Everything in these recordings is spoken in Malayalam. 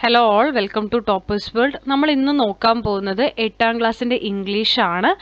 Hello all, welcome to toppers world. നമ്മൾ ഇന്ന് നോക്കാൻ പോകുന്നത് 8ാം ക്ലാസ്സിൻ്റെ ഇംഗ്ലീഷാണ്.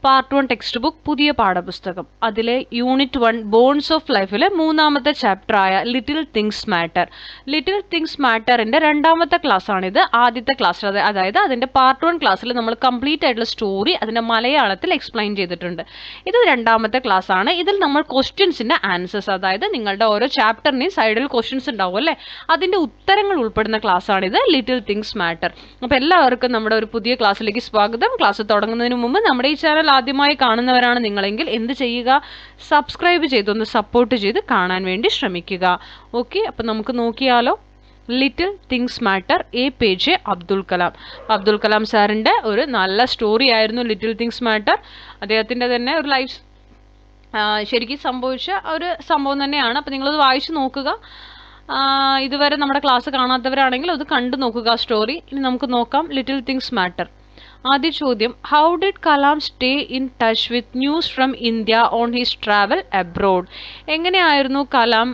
പാർട്ട് 1 ടെക്സ്റ്റ് ബുക്ക്, പുതിയ പാഠപുസ്തകം. അതിലെ യൂണിറ്റ് 1 ബോൺസ് ഓഫ് ലൈഫിലെ 3ാമത്തെ ചാപ്റ്ററായ little things matter. Little things മാറ്ററിൻ്റെ 2ാമത്തെ ക്ലാസ്സാണിത്. ആദ്യത്തെ ക്ലാസ്സിൽ, അതായത് അതിൻ്റെ പാർട്ട് 1 ക്ലാസ്സിൽ നമ്മൾ കംപ്ലീറ്റ് ആയിട്ടുള്ള സ്റ്റോറി അതിൻ്റെ മലയാളത്തിൽ എക്സ്പ്ലെയിൻ ചെയ്തിട്ടുണ്ട്. ഇത് 2ാമത്തെ ക്ലാസ്സാണ്. ഇതിൽ നമ്മൾ ക്വസ്റ്റ്യൻസിൻ്റെ ആൻസേഴ്സ്, അതായത് നിങ്ങളുടെ ഓരോ ചാപ്റ്ററിനെയും സൈഡിൽ ക്വസ്റ്റ്യൻസ് ഉണ്ടാവും അല്ലേ, അതിൻ്റെ ഉത്തരങ്ങൾ ഉൾപ്പെടുന്ന ക്ലാസ്സാണിത് ലിറ്റിൽ തിങ്സ് മാറ്റർ. അപ്പോൾ എല്ലാവർക്കും നമ്മുടെ ഒരു പുതിയ ക്ലാസ്സിലേക്ക് സ്വാഗതം. ക്ലാസ് തുടങ്ങുന്നതിന് മുമ്പ് നമ്മുടെ ഈ ചാനൽ ആദ്യമായി കാണുന്നവരാണ് നിങ്ങളെങ്കിൽ എന്ത് ചെയ്യുക, സബ്സ്ക്രൈബ് ചെയ്തൊന്ന് സപ്പോർട്ട് ചെയ്ത് കാണാൻ വേണ്ടി ശ്രമിക്കുക. ഓക്കെ, അപ്പം നമുക്ക് നോക്കിയാലോ. Little things matter, APJ Abdul Kalam. Abdul Kalam സാറിൻ്റെ ഒരു നല്ല സ്റ്റോറി ആയിരുന്നു ലിറ്റിൽ തിങ്സ് മാറ്റർ. അദ്ദേഹത്തിൻ്റെ തന്നെ ഒരു ലൈഫ് ശരിക്കും സംഭവിച്ച ഒരു സംഭവം തന്നെയാണ്. അപ്പം നിങ്ങളത് വായിച്ചു നോക്കുക. ഇതുവരെ നമ്മുടെ ക്ലാസ് കാണാത്തവരാണെങ്കിൽ അത് കണ്ടു നോക്കുക സ്റ്റോറി. ഇനി നമുക്ക് നോക്കാം ലിറ്റിൽ തിങ്സ് മാറ്റർ. ആദ്യ ചോദ്യം, how did Kalam stay in touch with news from India on his travel abroad? എങ്ങനെയായിരുന്നു കലാം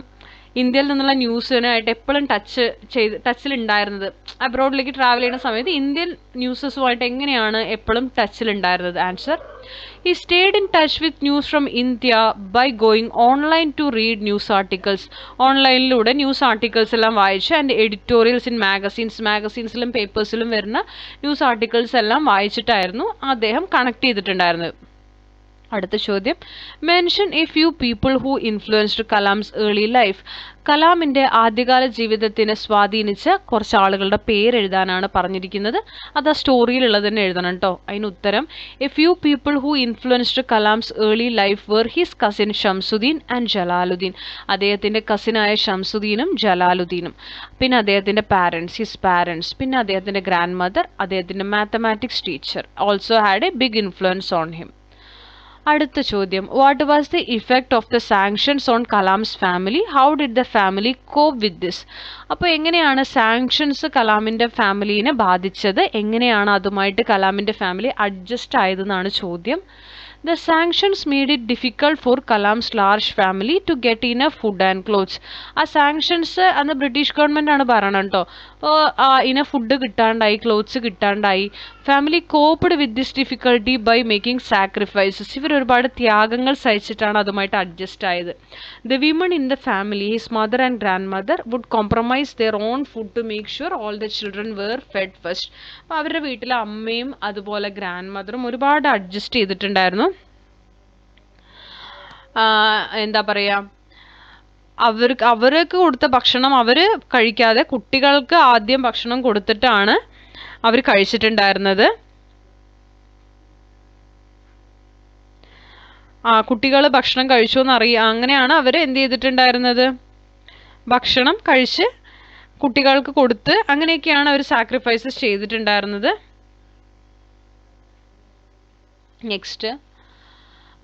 ഇന്ത്യയിൽ നിന്നുള്ള ന്യൂസിനായിട്ട് എപ്പോഴും ടച്ചിലുണ്ടായിരുന്നത്? അബ്രോഡിലേക്ക് ട്രാവൽ ചെയ്യുന്ന സമയത്ത് ഇന്ത്യൻ ന്യൂസസുമായിട്ട് എങ്ങനെയാണ് എപ്പോഴും ടച്ചിലുണ്ടായിരുന്നത്? Answer, he stayed in touch with news from India by going online to read news articles. ഓൺലൈനിലൂടെ ന്യൂസ് ആർട്ടിക്കിൾസ് എല്ലാം വായിച്ച് ആൻഡ് എഡിറ്റോറിയൽസ് ഇൻ മാഗസീൻസിലും പേപ്പേഴ്സിലും വരുന്ന ന്യൂസ് ആർട്ടിക്കിൾസ് എല്ലാം വായിച്ചിട്ടായിരുന്നു അദ്ദേഹം കണക്ട് ചെയ്തിട്ടുണ്ടായിരുന്നത്. അടുത്ത ചോദ്യം, mention a few people who influenced Kalam's early life. കലാമിൻ്റെ ആദ്യകാല ജീവിതത്തിനെ സ്വാധീനിച്ച കുറച്ച് ആളുകളുടെ പേര് എഴുതാനാണ് പറഞ്ഞിരിക്കുന്നത്. അത് ആ സ്റ്റോറിയിലുള്ളത് തന്നെ എഴുതണം കേട്ടോ. അതിന് ഉത്തരം, a few people who influenced Kalam's early life were his cousin Shamsuddin and Jalaluddin. അദ്ദേഹത്തിൻ്റെ കസിനായ ഷംസുദ്ദീനും ജലാലുദ്ദീനും, പിന്നെ അദ്ദേഹത്തിൻ്റെ ഹിസ് പാരൻസ്, പിന്നെ അദ്ദേഹത്തിൻ്റെ ഗ്രാൻഡ് മദർ, അദ്ദേഹത്തിൻ്റെ mathematics teacher also had a big influence on him. അടുത്ത ചോദ്യം, what was the effect of the sanctions on Kalam's family? How did the family cope with this? അപ്പോൾ എങ്ങനെയാണ് സാങ്ഷൻസ് കലാമിൻ്റെ ഫാമിലീനെ ബാധിച്ചത്? എങ്ങനെയാണ് അതുമായിട്ട് കലാമിൻ്റെ ഫാമിലി അഡ്ജസ്റ്റ് ആയതെന്നാണ് ചോദ്യം. The sanctions made it difficult for Kalam's large family to get enough food and clothes. ആ സാങ്ഷൻസ് അന്ന് ബ്രിട്ടീഷ് ഗവൺമെൻറ് ആണ് പറയണം കേട്ടോ. അപ്പോൾ ഇന ഫുഡ് കിട്ടാണ്ടായി, ക്ലോത്ത്സ് കിട്ടാണ്ടായി. Family coped with this difficulty by making sacrifices. ഇവർ ഒരുപാട് ത്യാഗങ്ങൾ സഹിച്ചിട്ടാണ് അതുമായിട്ട് അഡ്ജസ്റ്റ് ആയത്. The women in the family, his mother and grandmother, would compromise their own food to make sure all the children were fed first. അപ്പോൾ അവരുടെ വീട്ടിലെ അമ്മയും അതുപോലെ ഗ്രാൻഡ് മദറും ഒരുപാട് അഡ്ജസ്റ്റ് ചെയ്തിട്ടുണ്ടായിരുന്നു. എന്താ പറയുക, അവർക്ക് കൊടുത്ത ഭക്ഷണം അവർ കഴിക്കാതെ കുട്ടികൾക്ക് ആദ്യം ഭക്ഷണം കൊടുത്തിട്ടാണ് അവർ കഴിച്ചിട്ടുണ്ടായിരുന്നത്. കുട്ടികൾ ഭക്ഷണം കഴിച്ചു എന്നറിയാം, അങ്ങനെയാണ് അവർ എന്ത് ചെയ്തിട്ടുണ്ടായിരുന്നത്, ഭക്ഷണം കഴിച്ച് കുട്ടികൾക്ക് കൊടുത്ത് അങ്ങനെയൊക്കെയാണ് അവർ സാക്രിഫൈസസ് ചെയ്തിട്ടുണ്ടായിരുന്നത്. Next,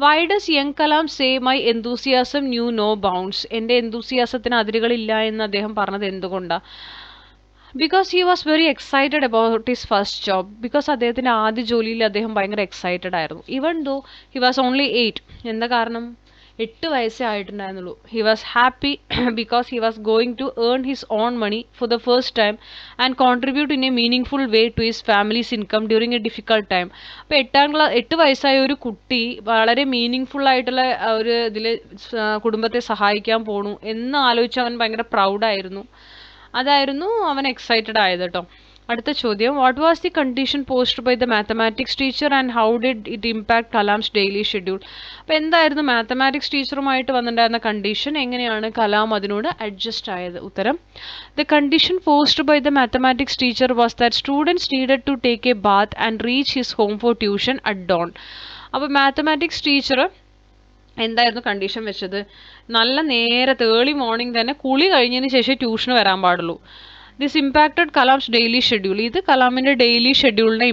why does young Kalam say my enthusiasm knew no bounds? എൻ്റെ എന്തൂസിയാസത്തിന് അതിരുകളില്ല എന്ന് അദ്ദേഹം പറഞ്ഞത് എന്തുകൊണ്ടാണ്? Because he was very excited about his first job. Because അദ്ദേഹത്തിൻ്റെ ആദ്യ ജോലിയിൽ അദ്ദേഹം ഭയങ്കര എക്സൈറ്റഡ് ആയിരുന്നു. Even though he was only 8. എന്താ കാരണം? 8 വയസ്സേ ആയിട്ടുണ്ടായിരുന്നുള്ളൂ. He was happy because he was going to earn his own money for the first time and contribute in a meaningful way to his family's income during a difficult time. അപ്പോൾ 8 വയസ്സായ ഒരു കുട്ടി വളരെ മീനിങ് ഫുൾ ആയിട്ടുള്ള ഒരു ഇതിൽ കുടുംബത്തെ സഹായിക്കാൻ പോണു എന്ന് ആലോചിച്ച് അവൻ ഭയങ്കര പ്രൗഡായിരുന്നു. അതായിരുന്നു അവൻ എക്സൈറ്റഡ് ആയത് കേട്ടോ. അടുത്ത ചോദ്യം, what was the condition post by the mathematics teacher and how did it impact Kalam's daily schedule? അപ്പോൾ എന്തായിരുന്നു മാത്തമാറ്റിക്സ് ടീച്ചറുമായിട്ട് വന്നിട്ടുണ്ടായിരുന്ന കണ്ടീഷൻ? എങ്ങനെയാണ് കലാം അതിനോട് അഡ്ജസ്റ്റ് ആയത്? ഉത്തരം, the condition post by the mathematics teacher was that students needed to take a bath and reach his home for tuition at dawn. അപ്പോൾ മാത്തമാറ്റിക്സ് ടീച്ചർ എന്തായിരുന്നു കണ്ടീഷൻ വെച്ചത്? നല്ല നേരത്തെ ഏർലി മോർണിംഗ് തന്നെ കുളി കഴിഞ്ഞതിന് ശേഷം ട്യൂഷന് വരാൻ പാടുള്ളൂ. This impacted Kalam's daily schedule. ഇത് കലാമിൻ്റെ ഡെയിലി ഷെഡ്യൂളിനെ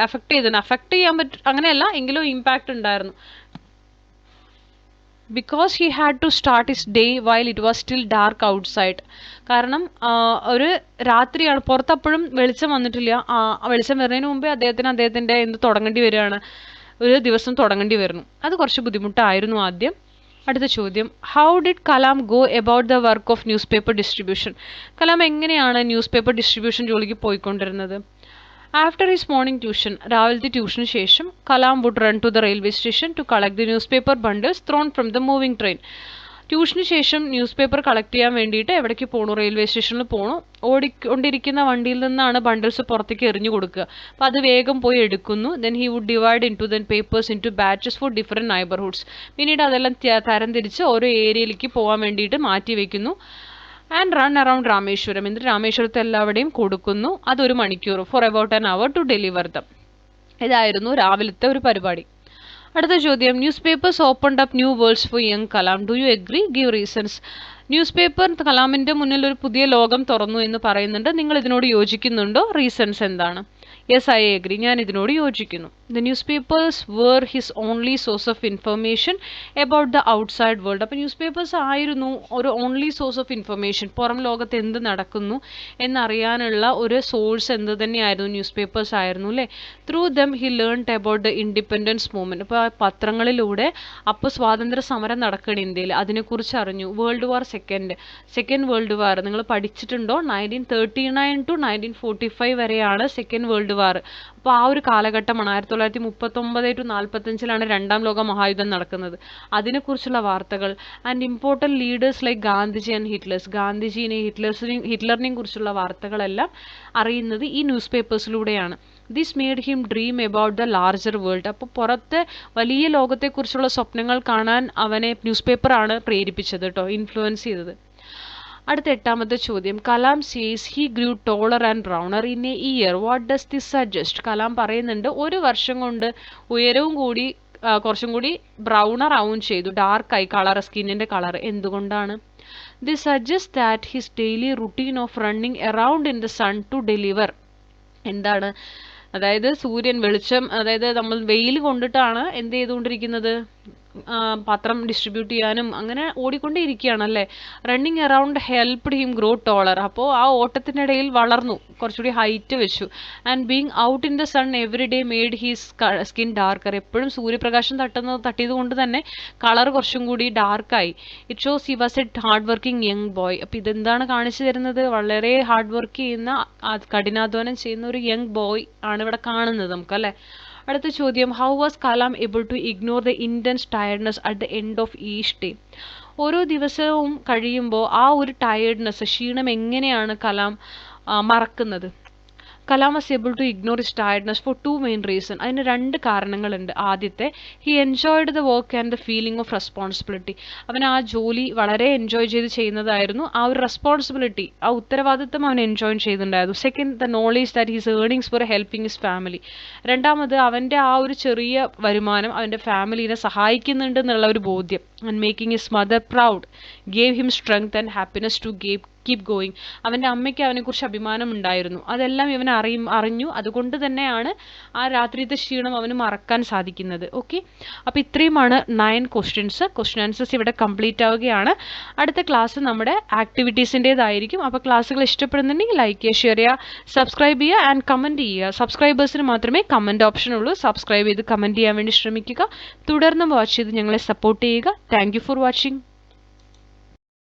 അഫക്റ്റ് ചെയ്യാൻ അങ്ങനെയല്ല എങ്കിലും ഇമ്പാക്റ്റ് ഉണ്ടായിരുന്നു. Because he had to start his day while it was still dark outside. കാരണം ഒരു രാത്രിയാണ്, പുറത്തപ്പോഴും വെളിച്ചം വന്നിട്ടില്ല. വെളിച്ചം വരുന്നതിന് മുമ്പേ അദ്ദേഹത്തിൻ്റെ തുടങ്ങേണ്ടി വരികയാണ്, ഒരു ദിവസം തുടങ്ങേണ്ടി വരുന്നു. അത് കുറച്ച് ബുദ്ധിമുട്ടായിരുന്നു ആദ്യം. അടുത്ത ചോദ്യം, how did Kalam go about the work of news paper distribution? Kalam എങ്ങനെയാണ് ന്യൂസ് പേപ്പർ ഡിസ്ട്രിബ്യൂഷൻ ജോലിക്ക് പോയിക്കൊണ്ടിരുന്നത്? ആഫ്റ്റർ ഹിസ് മോർണിംഗ് ട്യൂഷൻ, രാവിലത്തെ ട്യൂഷന് ശേഷം Kalam would run to the railway station to collect the newspaper bundles thrown from the moving train. ട്യൂഷന് ശേഷം ന്യൂസ് പേപ്പർ കളക്ട് ചെയ്യാൻ വേണ്ടിയിട്ട് എവിടേക്ക് പോകണു? റെയിൽവേ സ്റ്റേഷനിൽ പോകണു. ഓടിക്കൊണ്ടിരിക്കുന്ന വണ്ടിയിൽ നിന്നാണ് ബണ്ടിൽസ് പുറത്തേക്ക് എറിഞ്ഞു കൊടുക്കുക. അപ്പോൾ അത് വേഗം പോയി എടുക്കുന്നു. Then he would divide into then papers into batches for different neighbourhoods. പിന്നീട് അതെല്ലാം തരംതിരിച്ച് ഓരോ ഏരിയയിലേക്ക് പോകാൻ വേണ്ടിയിട്ട് മാറ്റി വയ്ക്കുന്നു. And run around Rameswaram. എന്നിട്ട് രാമേശ്വരത്തെ എല്ലാവരുടെയും കൊടുക്കുന്നു. അതൊരു മണിക്കൂർ, for about an hour to deliver them. ഇതായിരുന്നു രാവിലത്തെ ഒരു പരിപാടി. അടുത്ത ചോദ്യം, newspapers opened up new worlds for young Kalam. Do you agree? Give reasons. Newspaper കലാമിൻ്റെ മുന്നിൽ ഒരു പുതിയ ലോകം തുറന്നു എന്ന് പറയുന്നുണ്ട്. നിങ്ങൾ ഇതിനോട് യോജിക്കുന്നുണ്ടോ? റീസൺസ് എന്താണ്? Yes, I agree. ഞാൻ ഇതിനോട് യോജിക്കുന്നു. The newspapers were his only source of information about the outside world. അപ്പോൾ ന്യൂസ് പേപ്പേഴ്സ് ആയിരുന്നു ഒരു ഓൺലി സോഴ്സ് ഓഫ് ഇൻഫർമേഷൻ. പുറം ലോകത്ത് എന്ത് നടക്കുന്നു എന്നറിയാനുള്ള ഒരു സോഴ്സ് എന്ത് തന്നെയായിരുന്നു? ന്യൂസ് പേപ്പേഴ്സ് ആയിരുന്നു അല്ലേ? Through them he learned about the independence movement. അപ്പോൾ പത്രങ്ങളിലൂടെ അപ്പോൾ സ്വാതന്ത്ര്യ സമരം നടക്കണം ഇന്ത്യയിൽ, അതിനെക്കുറിച്ച് അറിഞ്ഞു. World war second world war നിങ്ങൾ പഠിച്ചിട്ടുണ്ടോ? 1939 to 1945 വരെയാണ് സെക്കൻഡ് വേൾഡ് വാർ. അപ്പോൾ ആ ഒരു കാലഘട്ടമാണ്. 1939 to 1945 രണ്ടാം ലോക മഹായുദ്ധം നടക്കുന്നത്. അതിനെക്കുറിച്ചുള്ള വാർത്തകൾ. And important leaders like Gandhiji and ഹിറ്റ്ലറിനെയും കുറിച്ചുള്ള വാർത്തകളെല്ലാം അറിയുന്നത് ഈ ന്യൂസ് പേപ്പേഴ്സിലൂടെയാണ്. This made him dream about the larger world. അപ്പോൾ പുറത്തെ വലിയ ലോകത്തെക്കുറിച്ചുള്ള സ്വപ്നങ്ങൾ കാണാൻ അവനെ ന്യൂസ് പേപ്പറാണ് പ്രേരിപ്പിച്ചത് കേട്ടോ, ഇൻഫ്ലുവൻസ് ചെയ്തത്. അടുത്ത എട്ടാമത്തെ ചോദ്യം, Kalam says he grew taller and browner in a year. What does this suggest? Kalam പറയുന്നുണ്ട് ഒരു വർഷം കൊണ്ട് ഉയരവും കൂടി കുറച്ചും കൂടി ബ്രൗണർ ആവും ചെയ്തു, ഡാർക്കായി കളർ, സ്കിന്നിൻ്റെ കളർ. എന്തുകൊണ്ടാണ്? This suggest that his daily routine of running around in the sun to deliver. എന്താണ്? അതായത് സൂര്യൻ വെളിച്ചം, അതായത് നമ്മൾ വെയിൽ കൊണ്ടിട്ടാണ് എന്ത് ചെയ്തുകൊണ്ടിരിക്കുന്നത്? പത്രം ഡിസ്ട്രിബ്യൂട്ട് ചെയ്യാനും അങ്ങനെ ഓടിക്കൊണ്ടേയിരിക്കുകയാണല്ലേ. Running around helped him grow taller. അപ്പോൾ ആ ഓട്ടത്തിനിടയിൽ വളർന്നു, കുറച്ചുകൂടി ഹൈറ്റ് വെച്ചു. And being out in the sun every day made his skin darker. എപ്പോഴും സൂര്യപ്രകാശം തട്ടിയത് കൊണ്ട് തന്നെ കളർ കുറച്ചും കൂടി ഡാർക്കായി. It shows he was a hard working young boy. അപ്പോൾ ഇതെന്താണ് കാണിച്ചു തരുന്നത്? വളരെ ഹാർഡ് വർക്ക് ചെയ്യുന്ന, കഠിനാധ്വാനം ചെയ്യുന്ന ഒരു യങ് ബോയ് ആണ് ഇവിടെ കാണുന്നത് നമുക്കല്ലേ. അടുത്ത ചോദ്യം, how was Kalam able to ignore the intense tiredness at the end of each day? ഓരോ ദിവസവും കഴിയുമ്പോൾ ആ ഒരു ടയർഡ്നെസ്, ക്ഷീണം എങ്ങനെയാണ് കലാം മറക്കുന്നത്? Kalam was able to ignore his tiredness for two main reason. അതിന് രണ്ട് കാരണങ്ങളുണ്ട്. ആദ്യത്തെ, he enjoyed the work and the feeling of responsibility. അവൻ ആ ജോലി വളരെ എൻജോയ് ചെയ്ത് ചെയ്യുന്നതായിരുന്നു. ആ ഒരു റെസ്പോൺസിബിലിറ്റി, ആ ഉത്തരവാദിത്വം അവൻ എൻജോയ് ചെയ്യുന്നുണ്ടായിരുന്നു. Second, the knowledge that his earnings for helping his family. രണ്ടാമത്, അവൻ്റെ ആ ഒരു ചെറിയ വരുമാനം അവൻ്റെ ഫാമിലിനെ സഹായിക്കുന്നുണ്ട് എന്നുള്ള ഒരു ബോധ്യം. And making his mother proud gave him strength and happiness to keep going. അവൻ്റെ അമ്മയ്ക്ക് അവനെക്കുറിച്ച് അഭിമാനം ഉണ്ടായിരുന്നു. അതെല്ലാം ഇവൻ അറിഞ്ഞു. അതുകൊണ്ട് തന്നെയാണ് ആ രാത്രിയത്തെ ക്ഷീണം അവന് മറക്കാൻ സാധിക്കുന്നത്. ഓക്കെ, അപ്പോൾ ഇത്രയുമാണ് 9 ക്വസ്റ്റ്യൻസ്. ക്വസ്റ്റ്യൻ ആൻസേഴ്സ് ഇവിടെ കംപ്ലീറ്റ് ആവുകയാണ്. അടുത്ത ക്ലാസ് നമ്മുടെ ആക്ടിവിറ്റീസിൻ്റേതായിരിക്കും. അപ്പോൾ ക്ലാസ്സുകൾ ഇഷ്ടപ്പെടുന്നുണ്ടെങ്കിൽ ലൈക്ക് ചെയ്യുക, ഷെയർ ചെയ്യുക, സബ്സ്ക്രൈബ് ചെയ്യുക ആൻഡ് കമൻറ്റ് ചെയ്യുക. സബ്സ്ക്രൈബേഴ്സിന് മാത്രമേ കമൻറ്റ് ഓപ്ഷൻ ഉള്ളൂ. സബ്സ്ക്രൈബ് ചെയ്ത് കമൻറ്റ് ചെയ്യാൻ വേണ്ടി ശ്രമിക്കുക. തുടർന്നും വാച്ച് ചെയ്ത് ഞങ്ങളെ സപ്പോർട്ട് ചെയ്യുക. Thank you for watching.